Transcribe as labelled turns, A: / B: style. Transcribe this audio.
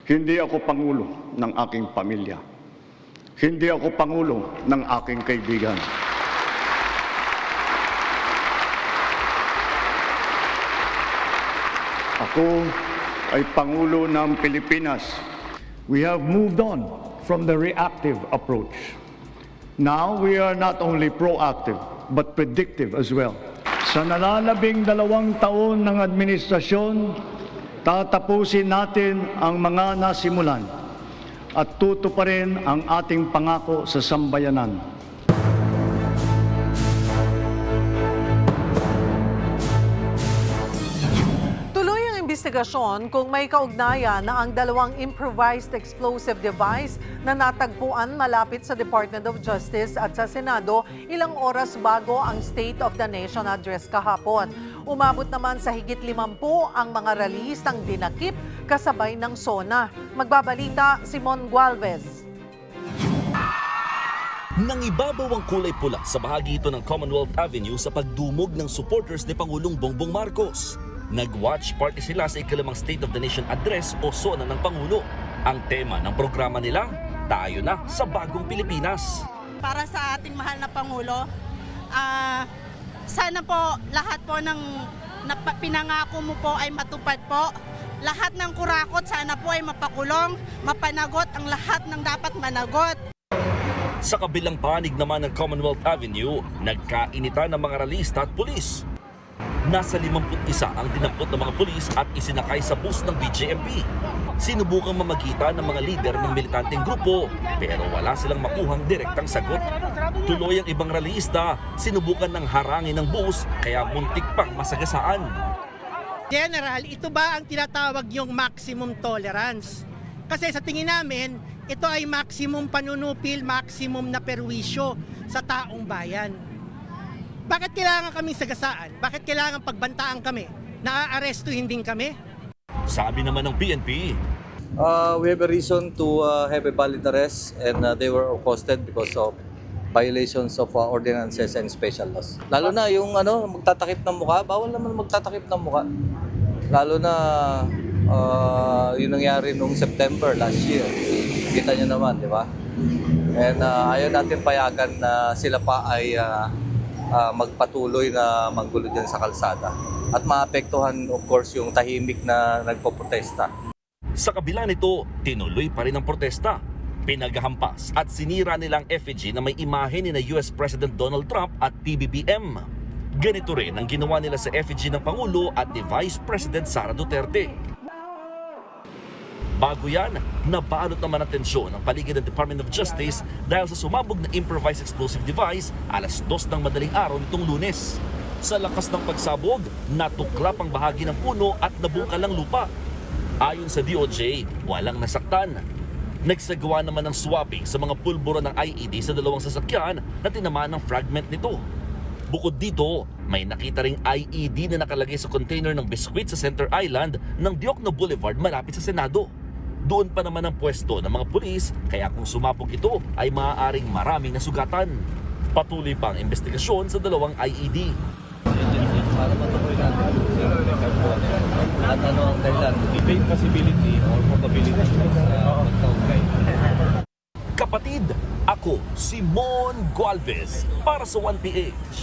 A: Hindi ako pangulo ng aking pamilya. Hindi ako pangulo ng aking kaibigan. Ako ay pangulo ng Pilipinas. We have moved on from the reactive approach. Now we are not only proactive but predictive as well. Sa nalalabing 2 taon ng administrasyon, tatapusin natin ang mga nasimulan at tutuparin ang ating pangako sa sambayanan.
B: Tuloy ang investigasyon kung may kaugnayan na ang 2 improvised explosive device na natagpuan malapit sa Department of Justice at sa Senado ilang oras bago ang State of the Nation address kahapon. Umabot naman sa higit 50 ang mga ralistang dinakip kasabay ng SONA. Magbabalita si Mon Gualvez.
C: Nangibabaw ang kulay pula sa bahagi ito ng Commonwealth Avenue sa pagdumog ng supporters ni Pangulong Bongbong Marcos. Nag-watch party sila sa ikalimang State of the Nation Address o SONA ng Pangulo. Ang tema ng programa nila, tayo na sa bagong Pilipinas.
D: Para sa ating mahal na Pangulo, sana po lahat po ng pinangako mo po ay matupad po. Lahat ng kurakot sana po ay mapakulong, mapanagot ang lahat ng dapat managot.
C: Sa kabilang panig naman ng Commonwealth Avenue, nagkainitan ng mga ralista at pulis. Nasa 51 ang dinampot ng mga pulis at isinakay sa bus ng BJMP. Sinubukang mamagitan ng mga lider ng militanteng grupo pero wala silang makuhang direktang sagot. Tuloy ang ibang ralista, sinubukan ng harangin ng bus kaya muntik pang masagasaan.
E: General, ito ba ang tinatawag yung maximum tolerance? Kasi sa tingin namin, ito ay maximum panunupil, maximum na perwisyo sa taong bayan. Bakit kailangan kaming sagasaan? Bakit kailangan pagbantaan kami? Naaarestuhin din kami?
C: Sabi naman ng PNP,
F: we have a reason to have a valid arrest and they were accosted because of violations of ordinances and special laws. Lalo na yung magtatakip ng mukha, bawal naman magtatakip ng mukha. Lalo na yung nangyari noong September last year. Kita nyo naman, di ba? And ayaw natin payagan na sila pa ay magpatuloy na manggulo dyan sa kalsada. At maapektuhan of course yung tahimik na nagpoprotesta.
C: Sa kabila nito, tinuloy pa rin ang protesta. Pinaghampas at sinira nilang effigy na may imahe ni na US President Donald Trump at PBBM. Ganito rin ang ginawa nila sa effigy ng Pangulo at ni Vice President Sara Duterte. Bago yan, nabalot naman ang tensyon ang paligid ng Department of Justice dahil sa sumabog na improvised explosive device alas 2 ng madaling araw nitong Lunes. Sa lakas ng pagsabog, natuklap ang bahagi ng puno at nabungkal ang lupa. Ayon sa DOJ, walang nasaktan. Nagsagawa naman ng swabbing sa mga pulburo ng IED sa 2 sasakyan na tinamaan ng fragment nito. Bukod dito, may nakita ring IED na nakalagay sa container ng biskwit sa Center Island ng Diokno Boulevard malapit sa Senado. Doon pa naman ang pwesto ng mga pulis, kaya kung sumabog ito ay maaaring maraming nasugatan. Patuloy pa ang investigasyon sa 2 IED.
F: Para matukoy natin at ano ang dahilan.
G: Debate possibility or probability
F: magkaugnay.
C: Kapatid, ako si Mon Gualvez para sa 1PH.